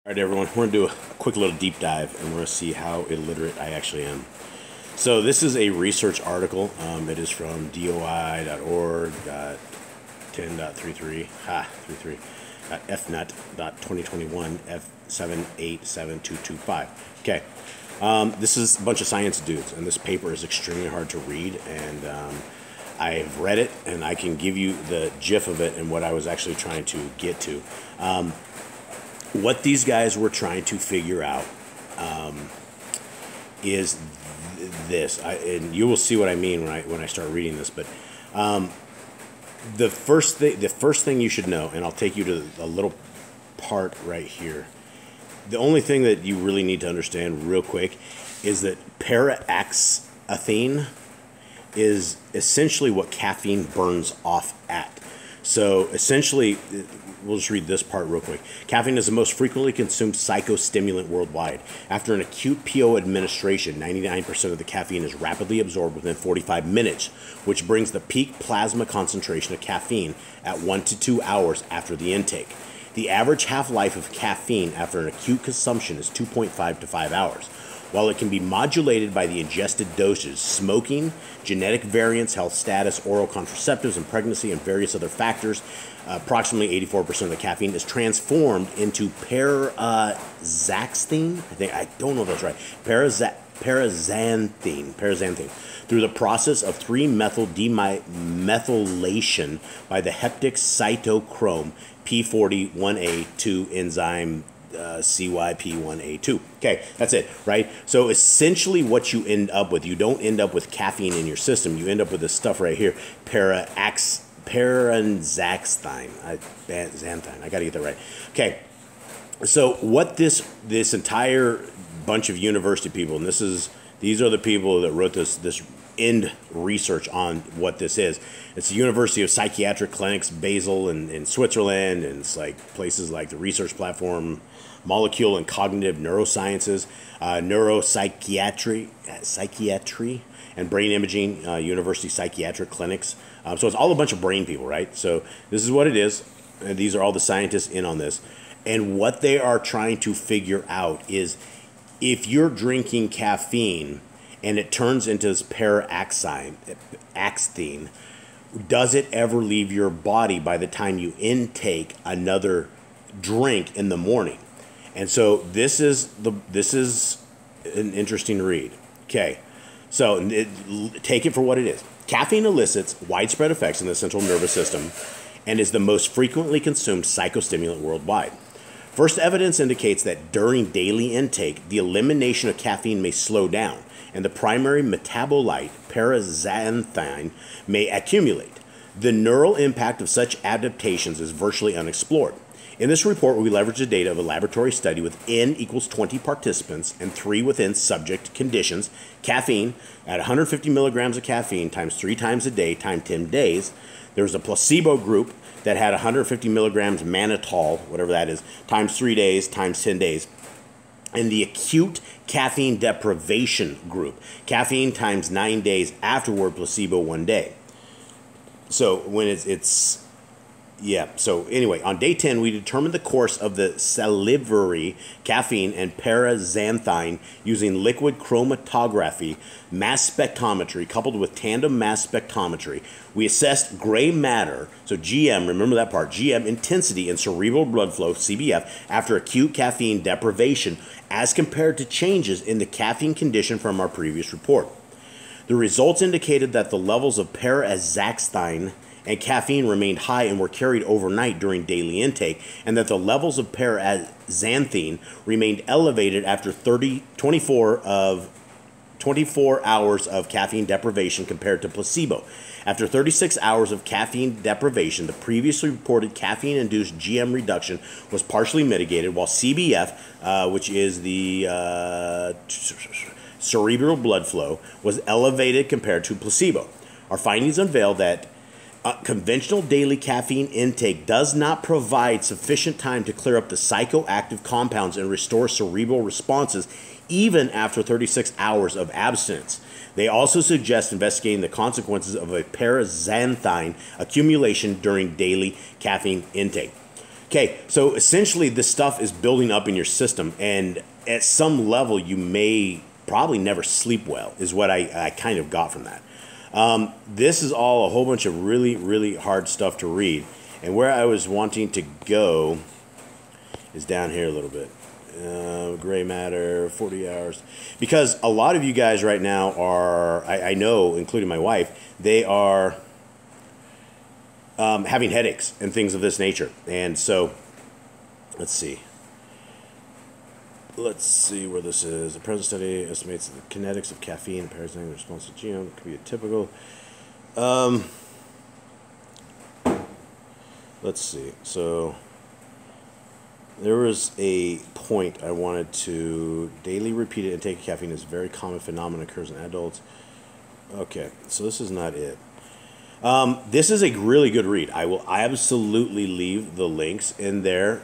All right, everyone, we're going to do a quick little deep dive, and we're going to see how illiterate I actually am. So this is a research article. It is from doi.org, 10.33, fnut.2021, F787225. Okay, this is a bunch of science dudes, and this paper is extremely hard to read, and I've read it, and I can give you the gist of it and what I was actually trying to get to. What these guys were trying to figure out is this, and you will see what I mean when I start reading this. But the first thing you should know, and I'll take you to a little part right here. The only thing that you really need to understand real quick is that para-X-ethene is essentially what caffeine burns off at. So essentially, we'll just read this part real quick. Caffeine is the most frequently consumed psychostimulant worldwide. After an acute PO administration, 99% of the caffeine is rapidly absorbed within 45 minutes, which brings the peak plasma concentration of caffeine at 1 to 2 hours after the intake. The average half-life of caffeine after an acute consumption is 2.5 to 5 hours. While it can be modulated by the ingested doses, smoking, genetic variants, health status, oral contraceptives, and pregnancy, and various other factors, approximately 84% of the caffeine is transformed into paraxanthine. I don't know if that's right. Paraxanthine through the process of 3-methyl demethylation by the heptic cytochrome P40-1A2 enzyme. CYP1A2. Okay, that's it, right? So essentially what you end up with, you don't end up with caffeine in your system. You end up with this stuff right here, paraxanthine. I got to get that right. Okay, so what this entire bunch of university people, and these are the people that wrote this end research on what this is. It's the University of Psychiatric Clinics, Basel in Switzerland, and it's like places like the Research Platform, Molecule and Cognitive Neurosciences, Neuropsychiatry, and Brain Imaging, University Psychiatric Clinics. So it's all a bunch of brain people, right? So this is what it is. And these are all the scientists in on this. And what they are trying to figure out is if you're drinking caffeine and it turns into this paraxanthine, does it ever leave your body by the time you intake another drink in the morning? And so this is an interesting read. Okay, so take it for what it is. Caffeine elicits widespread effects in the central nervous system and is the most frequently consumed psychostimulant worldwide. First evidence indicates that during daily intake, the elimination of caffeine may slow down, and the primary metabolite, paraxanthine, may accumulate. The neural impact of such adaptations is virtually unexplored. In this report, we leverage the data of a laboratory study with N equals 20 participants and 3 within subject conditions. Caffeine at 150 milligrams of caffeine times 3 times a day times 10 days. There was a placebo group that had 150 milligrams mannitol, whatever that is, times 3 days times 10 days. And the acute caffeine deprivation group, caffeine times 9 days afterward, placebo 1 day. So when so anyway, on day 10, we determined the course of the salivary caffeine and paraxanthine using liquid chromatography, mass spectrometry, coupled with tandem mass spectrometry. We assessed gray matter, so GM, remember that part, GM intensity in cerebral blood flow, CBF, after acute caffeine deprivation as compared to changes in the caffeine condition from our previous report. The results indicated that the levels of paraxanthine and caffeine remained high and were carried overnight during daily intake, and that the levels of paraxanthine remained elevated after 24 hours of caffeine deprivation compared to placebo. After 36 hours of caffeine deprivation, the previously reported caffeine-induced GM reduction was partially mitigated, while CBF, which is the cerebral blood flow, was elevated compared to placebo. Our findings unveil that conventional daily caffeine intake does not provide sufficient time to clear up the psychoactive compounds and restore cerebral responses even after 36 hours of abstinence. They also suggest investigating the consequences of a paraxanthine accumulation during daily caffeine intake. Okay, so essentially this stuff is building up in your system, and at some level you may probably never sleep well, is what I kind of got from that. This is all a whole bunch of really, really hard stuff to read. And where I was wanting to go is down here a little bit. Gray matter, 40 hours. Because a lot of you guys right now are, I know, including my wife, they are having headaches and things of this nature. And so, let's see. Let's see where this is. The present study estimates the kinetics of caffeine and parasitic response to GM could be a typical. Let's see. So there was a point I wanted to. Daily repeated intake of caffeine is a very common phenomenon, occurs in adults. Okay, so this is not it. This is a really good read. I will absolutely leave the links in there.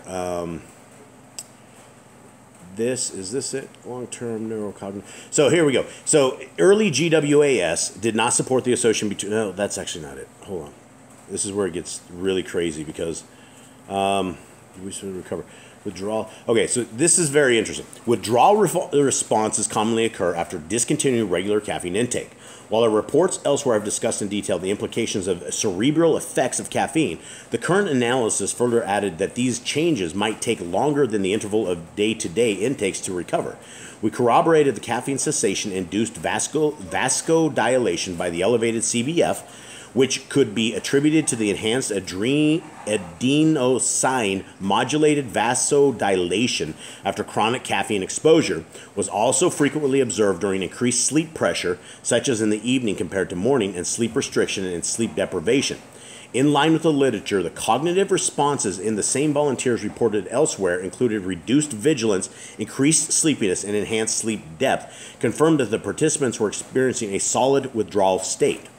Is this it? Long-term neurocognitive. So here we go. So early GWAS did not support the association between. No, that's actually not it. Hold on. This is where it gets really crazy because we should recover. Withdrawal. Okay, so this is very interesting. Withdrawal responses commonly occur after discontinuing regular caffeine intake. While our reports elsewhere have discussed in detail the implications of cerebral effects of caffeine, the current analysis further added that these changes might take longer than the interval of day-to-day intakes to recover. We corroborated the caffeine cessation-induced vasodilation by the elevated CBF, which could be attributed to the enhanced adenosine modulated vasodilation after chronic caffeine exposure, was also frequently observed during increased sleep pressure, such as in the evening compared to morning, and sleep restriction and sleep deprivation. In line with the literature, the cognitive responses in the same volunteers reported elsewhere included reduced vigilance, increased sleepiness, and enhanced sleep depth, confirmed that the participants were experiencing a solid withdrawal state.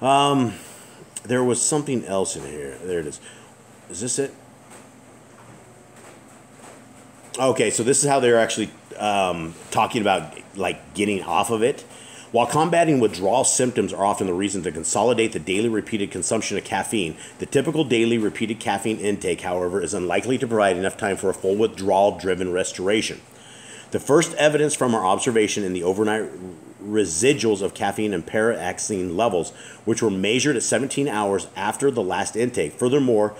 There was something else in here. There it is. Is this it? Okay, so this is how they're actually talking about like getting off of it. While combating withdrawal symptoms are often the reason to consolidate the daily repeated consumption of caffeine, the typical daily repeated caffeine intake, however, is unlikely to provide enough time for a full withdrawal-driven restoration. The first evidence from our observation in the overnight residuals of caffeine and paraxine levels, which were measured at 17 hours after the last intake. Furthermore,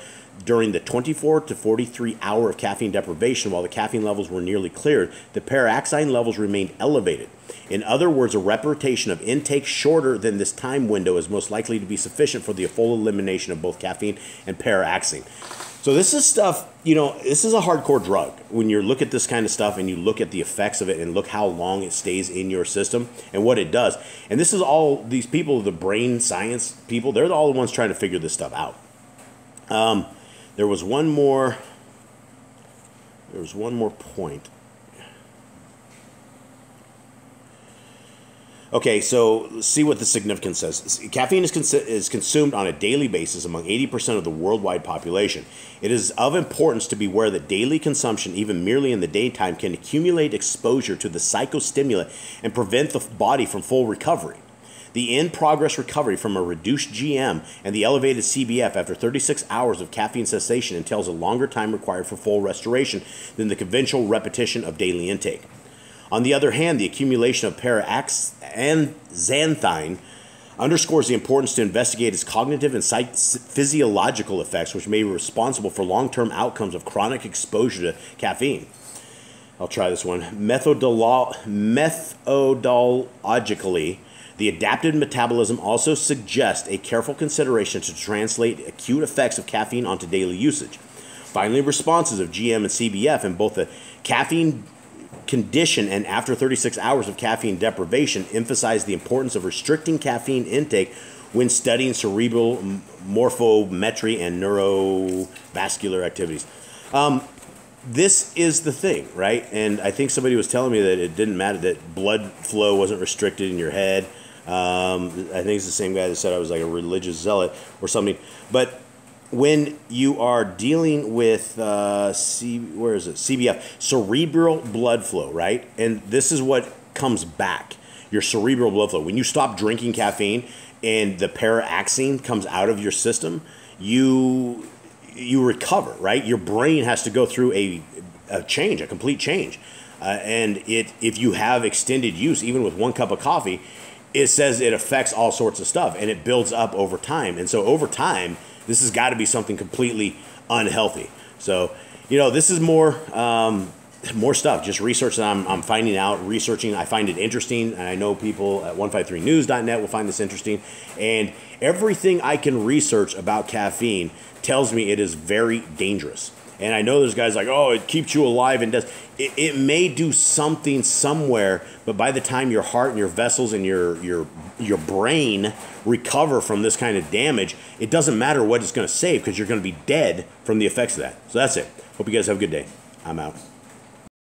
during the 24 to 43 hour of caffeine deprivation, while the caffeine levels were nearly cleared, the paraxine levels remained elevated. In other words, a repetition of intake shorter than this time window is most likely to be sufficient for the full elimination of both caffeine and paraxine. So this is stuff, this is a hardcore drug. When you look at this kind of stuff and you look at the effects of it and look how long it stays in your system and what it does. And this is all these people, the brain science people, they're all the ones trying to figure this stuff out. There was one more point. Okay, so let's see what the significance says. Caffeine is consumed on a daily basis among 80% of the worldwide population. It is of importance to be aware that daily consumption, even merely in the daytime, can accumulate exposure to the psychostimulant and prevent the body from full recovery. The in-progress recovery from a reduced GM and the elevated CBF after 36 hours of caffeine cessation entails a longer time required for full restoration than the conventional repetition of daily intake. On the other hand, the accumulation of paraxanthine underscores the importance to investigate its cognitive and physiological effects, which may be responsible for long-term outcomes of chronic exposure to caffeine. I'll try this one. Methodologically, the adaptive metabolism also suggests a careful consideration to translate acute effects of caffeine onto daily usage. Finally, responses of GM and CBF in both the caffeine condition and after 36 hours of caffeine deprivation emphasize the importance of restricting caffeine intake when studying cerebral morphometry and neurovascular activities. This is the thing, right? And I think somebody was telling me that it didn't matter, that blood flow wasn't restricted in your head. I think it's the same guy that said I was like a religious zealot or something. But when you are dealing with CBF, cerebral blood flow, right? And this is what comes back, your cerebral blood flow. When you stop drinking caffeine and the paraxine comes out of your system, you recover, right? Your brain has to go through a change, a complete change. And if you have extended use, even with 1 cup of coffee, it says it affects all sorts of stuff, and it builds up over time. And so over time, this has got to be something completely unhealthy. So, this is more stuff, just research that I'm finding out, researching. I find it interesting, and I know people at 153news.net will find this interesting. And everything I can research about caffeine tells me it is very dangerous. And I know there's guys like, oh, it keeps you alive and does. It may do something somewhere, but by the time your heart and your vessels and your brain recover from this kind of damage, it doesn't matter what it's going to save because you're going to be dead from the effects of that. So that's it. Hope you guys have a good day. I'm out.